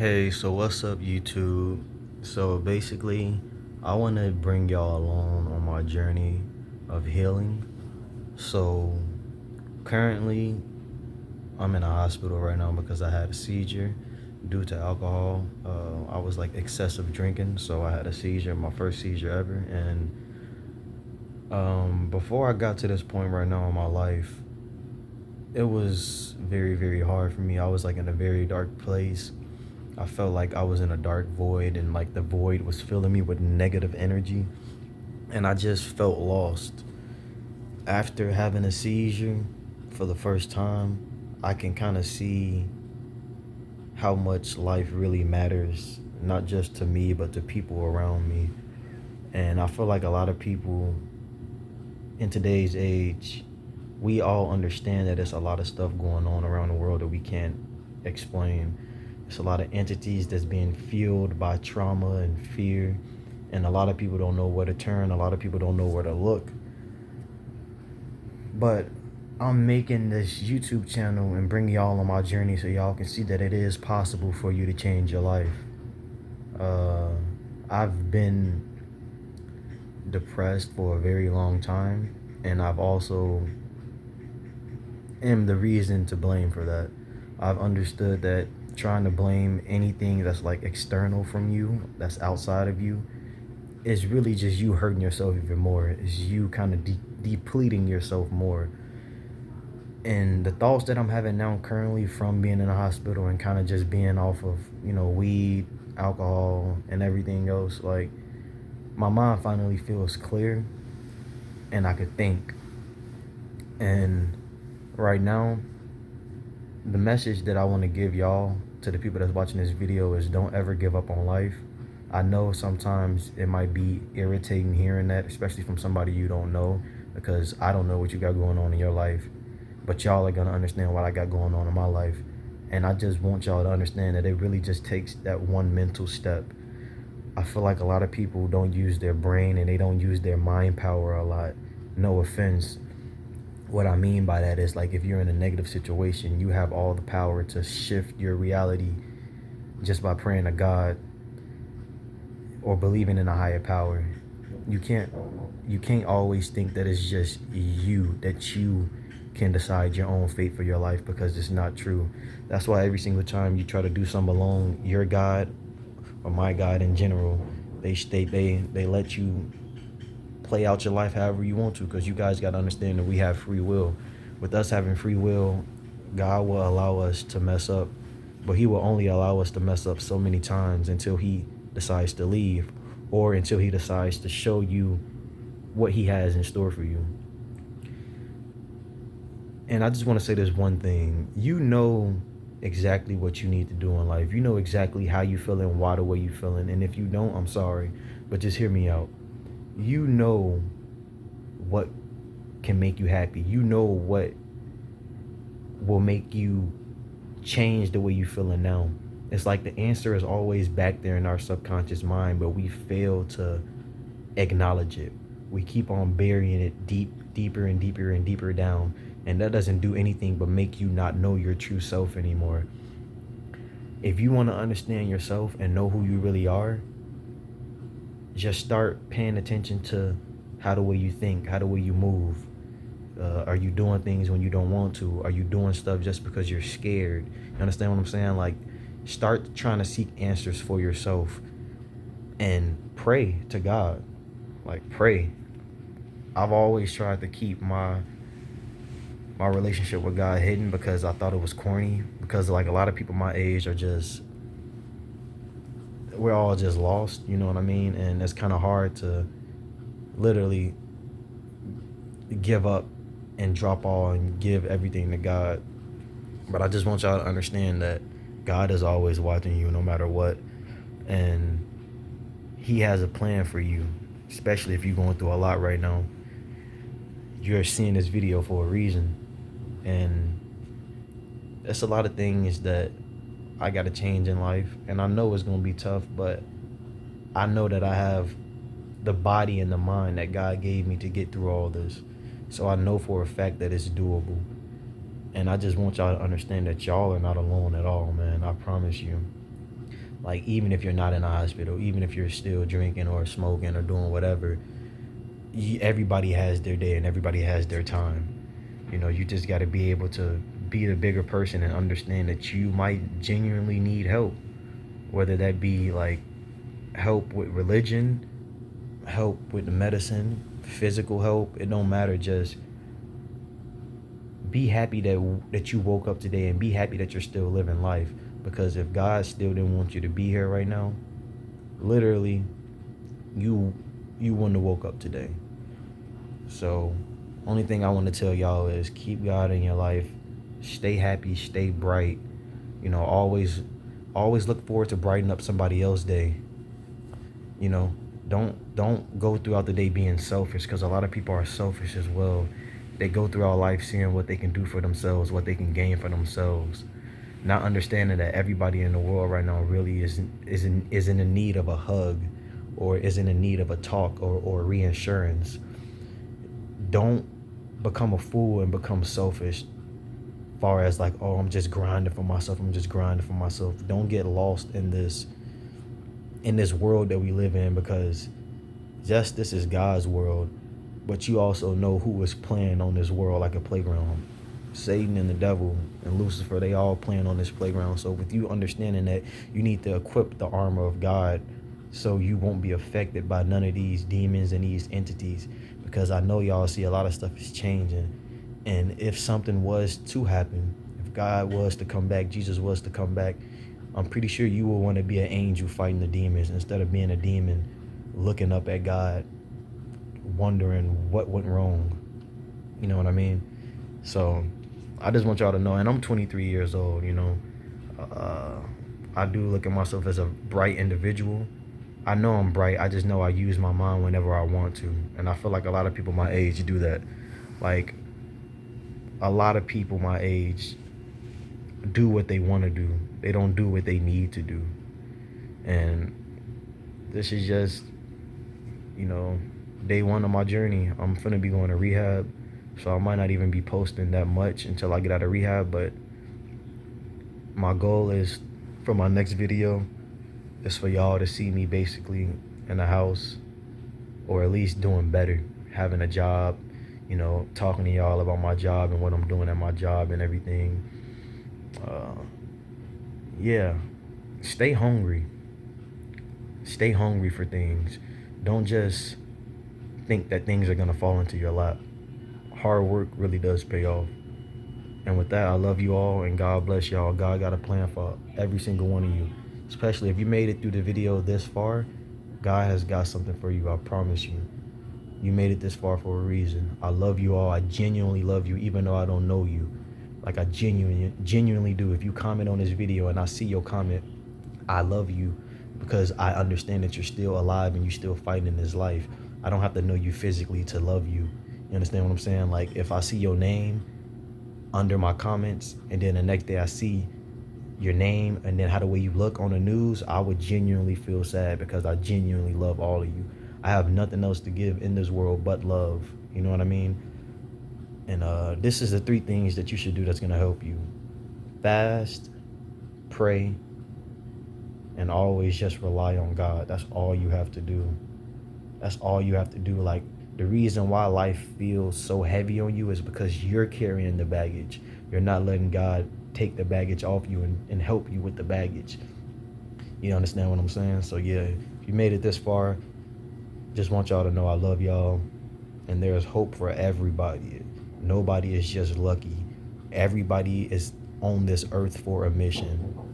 Hey, so what's up, YouTube? So basically, I want to bring y'all along on my journey of healing. So currently, I'm in a hospital right now because I had a seizure due to alcohol. I was like excessive drinking, so I had a seizure, my first seizure ever. And before I got to this point right now in my life, it was very, very hard for me. I was like in a very dark place. I felt like I was in a dark void, and like the void was filling me with negative energy, and I just felt lost. After having a seizure for the first time, I can kind of see how much life really matters, not just to me, but to people around me. And I feel like a lot of people in today's age, we all understand that there's a lot of stuff going on around the world that we can't explain. It's a lot of entities that's being fueled by trauma and fear, and a lot of people don't know where to turn. A lot of people don't know where to look. But I'm making this YouTube channel and bring y'all on my journey so y'all can see that it is possible for you to change your life. Uh, I've been depressed for a very long time, and I've also am the reason to blame for that. I've understood that trying to blame anything that's like external from you, that's outside of you, is really just you hurting yourself even more. Is you kind of depleting yourself more. And the thoughts that I'm having now currently from being in the hospital and kind of just being off of, weed, alcohol, and everything else, like my mind finally feels clear and I could think. And right now, the message that I want to give y'all, to the people that's watching this video, is don't ever give up on life. I know sometimes it might be irritating hearing that, especially from somebody you don't know, because I don't know what you got going on in your life, but y'all are gonna understand what I got going on in my life. And I just want y'all to understand that it really just takes that one mental step. I feel like a lot of people don't use their brain and they don't use their mind power a lot. No offense. What I mean by that is, like, if you're in a negative situation, you have all the power to shift your reality just by praying to God or believing in a higher power. You can't always think that it's just you, that you can decide your own fate for your life, because it's not true. That's why every single time you try to do something alone, your God, or my God in general, they let you play out your life however you want to, because you guys got to understand that we have free will. With us having free will, God will allow us to mess up, but he will only allow us to mess up so many times until he decides to leave, or until he decides to show you what he has in store for you. And I just want to say this one thing. You know exactly what you need to do in life. You know exactly how you feeling, why the way you feeling. And if you don't, I'm sorry, but just hear me out. You know what can make you happy. You know what will make you change the way you feeling now. It's like the answer is always back there in our subconscious mind, but we fail to acknowledge it. We keep on burying it deeper and deeper and deeper down, and that doesn't do anything but make you not know your true self anymore. If you want to understand yourself and know who you really are, just start paying attention to how the way you think, how the way you move. Are you doing things when you don't want to? Are you doing stuff just because you're scared? You understand what I'm saying? Like, start trying to seek answers for yourself and pray to God. Like, pray. I've always tried to keep my relationship with God hidden because I thought it was corny. Because like a lot of people my age are just, we're all just lost. You know what I mean? And it's kind of hard to literally give up and drop all and give everything to God. But I just want y'all to understand that God is always watching you no matter what, and he has a plan for you, especially if you're going through a lot right now. You're seeing this video for a reason, and there's a lot of things that I got to change in life, and I know it's going to be tough, but I know that I have the body and the mind that God gave me to get through all this. So I know for a fact that it's doable. And I just want y'all to understand that y'all are not alone at all, man. I promise you. Like, even if you're not in a hospital, even if you're still drinking or smoking or doing whatever, everybody has their day and everybody has their time. You just got to be able to be the bigger person and understand that you might genuinely need help, whether that be like help with religion, help with the medicine, physical help. It don't matter. Just be happy that you woke up today, and be happy that you're still living life. Because if God still didn't want you to be here right now, literally, you wouldn't have woke up today. So, only thing I want to tell y'all is keep God in your life. Stay happy, stay bright. Always look forward to brighten up somebody else's day. You know, don't go throughout the day being selfish, because a lot of people are selfish as well. They go throughout life seeing what they can do for themselves, what they can gain for themselves, not understanding that everybody in the world right now really is in the need of a hug, or is in the need of a talk, or reassurance. Don't become a fool and become selfish, far as like, oh, I'm just grinding for myself. Don't get lost in this world that we live in, because yes, this is God's world, but you also know who is playing on this world like a playground. Satan and the devil and Lucifer, they all playing on this playground. So with you understanding that, you need to equip the armor of God so you won't be affected by none of these demons and these entities. Because I know y'all see a lot of stuff is changing. And if something was to happen, if God was to come back, Jesus was to come back, I'm pretty sure you will want to be an angel fighting the demons, instead of being a demon looking up at God, wondering what went wrong. You know what I mean? So I just want y'all to know, and I'm 23 years old, I do look at myself as a bright individual. I know I'm bright. I just know I use my mind whenever I want to. And I feel like a lot of people my age do that. Like, a lot of people my age do what they want to do. They don't do what they need to do. And this is just, day one of my journey. I'm finna be going to rehab. So I might not even be posting that much until I get out of rehab. But my goal is, for my next video, is for y'all to see me basically in the house, or at least doing better, having a job, talking to y'all about my job and what I'm doing at my job and everything. Yeah, stay hungry. Stay hungry for things. Don't just think that things are gonna fall into your lap. Hard work really does pay off. And with that, I love you all, and God bless y'all. God got a plan for every single one of you. Especially if you made it through the video this far, God has got something for you, I promise you. You made it this far for a reason. I love you all. I genuinely love you, even though I don't know you. Like, I genuinely do. If you comment on this video and I see your comment, I love you, because I understand that you're still alive and you're still fighting in this life. I don't have to know you physically to love you. You understand what I'm saying? Like, if I see your name under my comments, and then the next day I see your name and then how the way you look on the news, I would genuinely feel sad, because I genuinely love all of you. I have nothing else to give in this world but love. You know what I mean? And this is the 3 things that you should do that's going to help you. Fast, pray, and always just rely on God. That's all you have to do. That's all you have to do. Like, the reason why life feels so heavy on you is because you're carrying the baggage. You're not letting God take the baggage off you and help you with the baggage. You understand what I'm saying? So yeah, if you made it this far, just want y'all to know I love y'all, and there's hope for everybody. Nobody is just lucky. Everybody is on this earth for a mission.